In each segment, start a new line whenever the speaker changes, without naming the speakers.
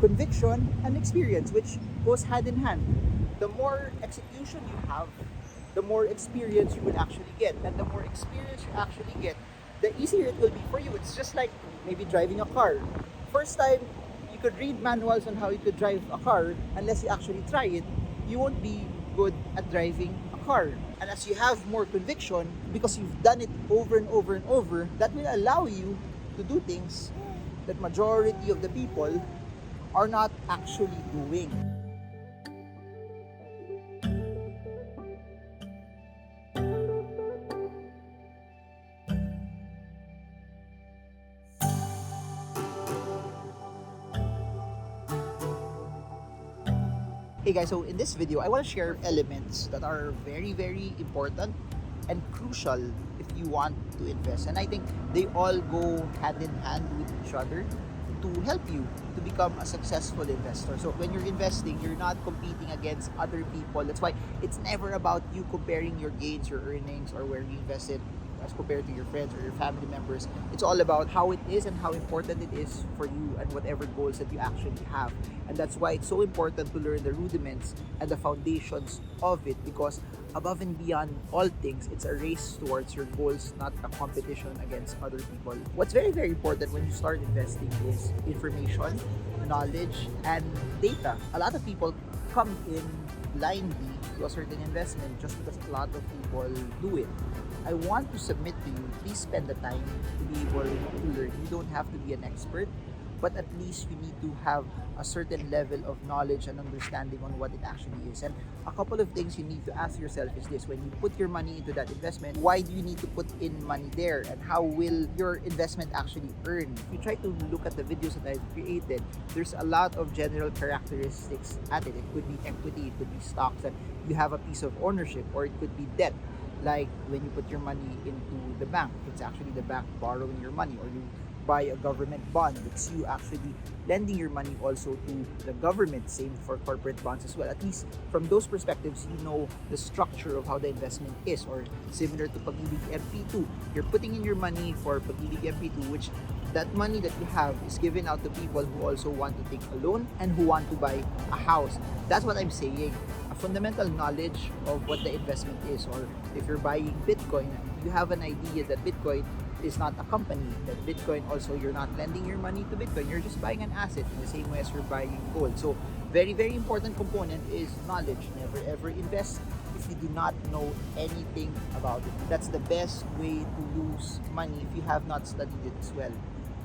conviction and experience, which goes hand in hand. The more execution you have, the more experience you will actually get. And the more experience you actually get, the easier it will be for you. It's just like maybe driving a car. First time, you could read manuals on how you could drive a car. Unless you actually try it, you won't be good at driving a car. And as you have more conviction, because you've done it over and over and over, that will allow you to do things that majority of the people are not actually doing. Hey guys, so in this video, I want to share elements that are very, very important and crucial if you want to invest. And I think they all go hand in hand with each other to help you to become a successful investor. So when you're investing, you're not competing against other people. That's why it's never about you comparing your gains, your earnings, or where you invested as compared to your friends or your family members. It's all about how it is and how important it is for you and whatever goals that you actually have. And that's why it's so important to learn the rudiments and the foundations of it, because above and beyond all things, it's a race towards your goals, not a competition against other people. What's very, very important when you start investing is information, knowledge, and data. A lot of people come in blindly to a certain investment just because a lot of people do it. I want to submit to you, please spend the time to be able to learn. You don't have to be an expert, but at least you need to have a certain level of knowledge and understanding on what it actually is. And a couple of things you need to ask yourself is this: when you put your money into that investment, why do you need to put in money there? And how will your investment actually earn? If you try to look at the videos that I've created, there's a lot of general characteristics at it. It could be equity, it could be stocks, that you have a piece of ownership, or it could be debt. Like when you put your money into the bank, it's actually the bank borrowing your money, or you buy a government bond, it's you actually lending your money also to the government. Same for corporate bonds as well. At least from those perspectives, you know the structure of how the investment is. Or similar to Pag-ibig MP2, you're putting in your money for Pag-ibig MP2, which that money that you have is given out to people who also want to take a loan and who want to buy a house. That's what I'm saying. A fundamental knowledge of what the investment is. Or if you're buying Bitcoin, you have an idea that Bitcoin is not a company, that Bitcoin also, you're not lending your money to Bitcoin, you're just buying an asset in the same way as you're buying gold. So very, very important component is knowledge. Never ever invest if you do not know anything about it. That's the best way to lose money if you have not studied it as well.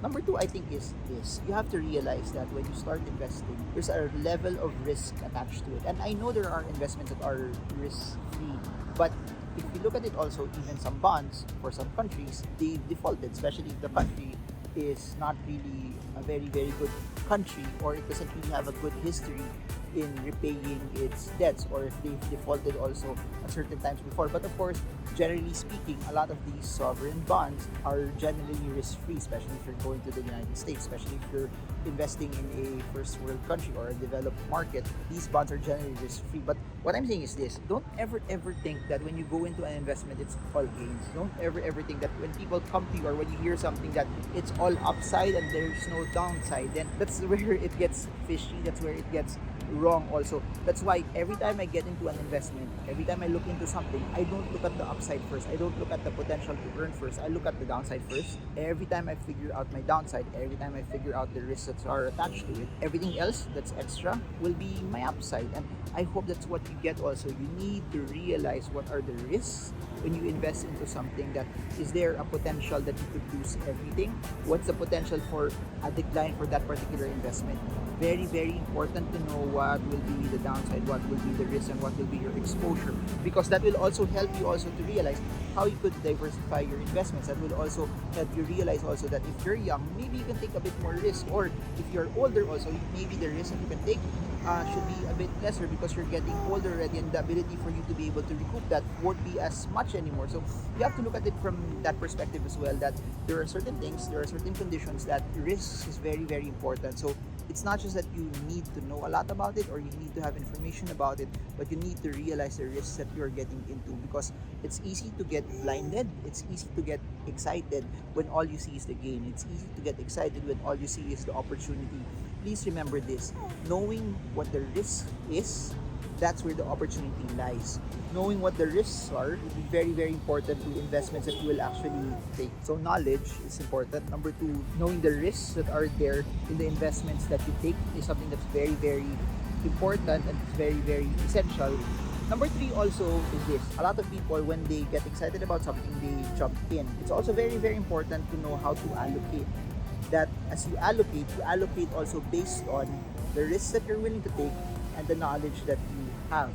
Number two, I think, is this: you have to realize that when you start investing, there's a level of risk attached to it. And I know there are investments that are risk-free, but if you look at it also, even some bonds for some countries, they defaulted, especially if the country is not really a very, very good country, or it doesn't really have a good history in repaying its debts, or if they've defaulted also at certain times before. But of course, generally speaking, a lot of these sovereign bonds are generally risk-free, especially if you're going to the United States, especially if you're investing in a first world country or a developed market. These bonds are generally risk-free. But what I'm saying is this: don't ever think that when you go into an investment, it's all gains. Don't ever think that when people come to you or when you hear something that it's all upside and there's no downside, then that's where it gets fishy, that's where it gets wrong also. That's why every time I get into an investment, every time I look into something, I don't look at the upside first. I don't look at the potential to earn first. I look at the downside first. Every time I figure out my downside, every time I figure out the risks that are attached to it, everything else that's extra will be my upside. And I hope that's what you get also. You need to realize what are the risks when you invest into something. That is there a potential that you could lose everything? What's the potential for a decline for that particular investment? Very, very important to know what will be the downside, what will be the risk, and what will be your exposure, because that will also help you also to realize how you could diversify your investments. That will also help you realize also that if you're young, maybe you can take a bit more risk, or if you're older also, maybe the risk that you can take should be a bit lesser because you're getting older already, and the ability for you to be able to recoup that won't be as much anymore. So you have to look at it from that perspective as well, that there are certain things, there are certain conditions that risk is very, very important. So it's not just that you need to know a lot about it or you need to have information about it, but you need to realize the risks that you're getting into, because it's easy to get blinded. It's easy to get excited when all you see is the gain. It's easy to get excited when all you see is the opportunity. please remember this. Knowing what the risk is, that's where the opportunity lies. Knowing what the risks are will be very, very important to investments that you will actually take. So knowledge is important. Number two, knowing the risks that are there in the investments that you take is something that's very, very important and it's very, very essential. Number three also is this. A lot of people, when they get excited about something, they jump in. It's also very, very important to know how to allocate. That as you allocate also based on the risks that you're willing to take and the knowledge that you have.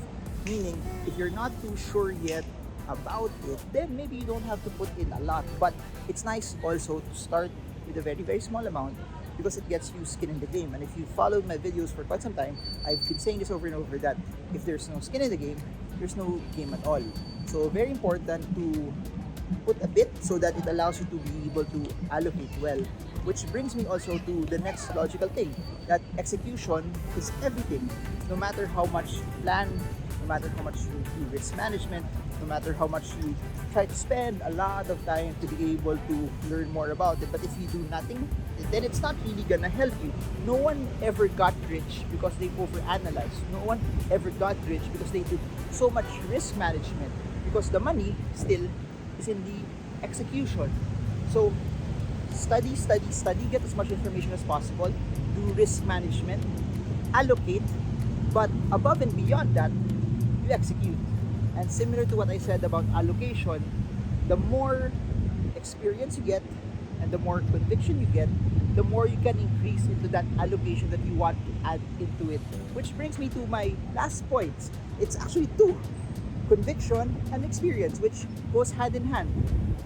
Meaning, if you're not too sure yet about it, then maybe you don't have to put in a lot. But it's nice also to start with a very, very small amount because it gets you skin in the game. And if you followed my videos for quite some time, I've been saying this over and over that if there's no skin in the game, there's no game at all. So very important to put a bit so that it allows you to be able to allocate well. Which brings me also to the next logical thing, that execution is everything. No matter how much you plan, no matter how much you do risk management, no matter how much you try to spend a lot of time to be able to learn more about it, but if you do nothing, then it's not really gonna help you. No one ever got rich because they overanalyzed. No one ever got rich because they did so much risk management, because the money still is in the execution. So study, get as much information as possible, do risk management, allocate, but above and beyond that, you execute. And similar to what I said about allocation, the more experience you get and the more conviction you get, the more you can increase into that allocation that you want to add into it. Which brings me to my last point. It's actually two: conviction and experience, which goes hand in hand.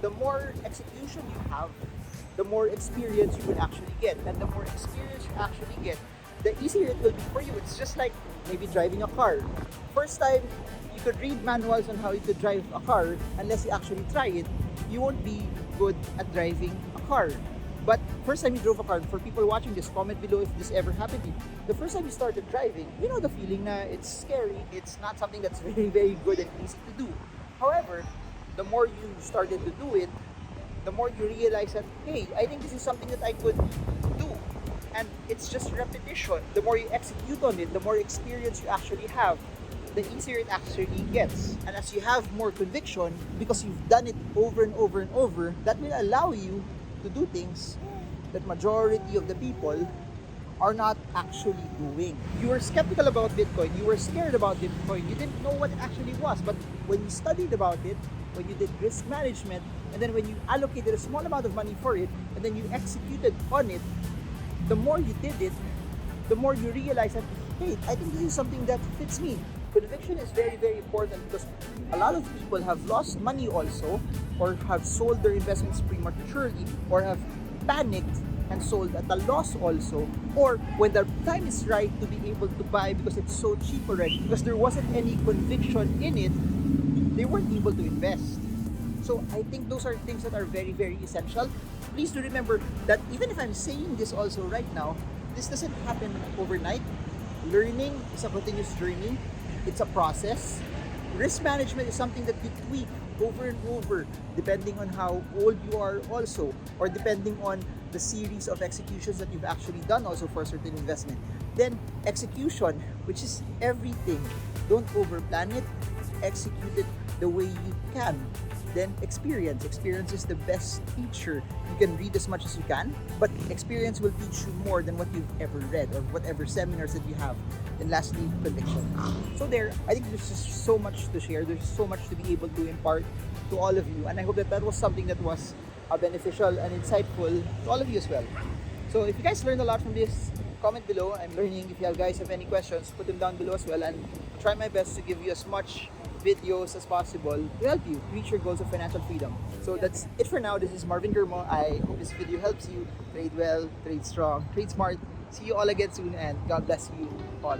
The more execution you have, the more experience you will actually get. And the more experience you actually get, the easier it will be for you. It's just like maybe driving a car. First time, you could read manuals on how you could drive a car. Unless you actually try it, you won't be good at driving a car. But first time you drove a car, for people watching this, comment below if this ever happened to you. The first time you started driving, you know the feeling na it's scary. It's not something that's very, very good and easy to do. However, the more you started to do it, the more you realize that, hey, I think this is something that I could do. And it's just repetition. The more you execute on it, the more experience you actually have, the easier it actually gets. And as you have more conviction, because you've done it over and over and over, that will allow you to do things that majority of the people are not actually doing. You were skeptical about Bitcoin, you were scared about Bitcoin, you didn't know what it actually was, but when you studied about it, when you did risk management, and then when you allocated a small amount of money for it, and then you executed on it, the more you did it, the more you realize that, hey, I think this is something that fits me. Conviction is very, very important because a lot of people have lost money also, or have sold their investments prematurely, or have panicked and sold at a loss also, or when the time is right to be able to buy because it's so cheap already, because there wasn't any conviction in it, they weren't able to invest. So I think those are things that are very, very essential. Please do remember that even if I'm saying this also right now, this doesn't happen overnight. Learning is a continuous journey. It's a process. Risk management is something that you tweak over and over, depending on how old you are also, or depending on the series of executions that you've actually done also for a certain investment. Then execution, which is everything. Don't overplan it, execute it the way you can. Then experience. Experience is the best teacher. You can read as much as you can, but experience will teach you more than what you've ever read or whatever seminars that you have. And lastly, conviction. So there, I think there's just so much to share. There's so much to be able to impart to all of you. And I hope that that was something that was beneficial and insightful to all of you as well. So if you guys learned a lot from this, comment below. I'm learning. If you guys have any questions, put them down below as well. And try my best to give you as much videos as possible to help you reach your goals of financial freedom. So that's it for now. This is Marvin Germo. I hope this video helps you trade well, trade strong, trade smart. See you all again soon, and God bless you all.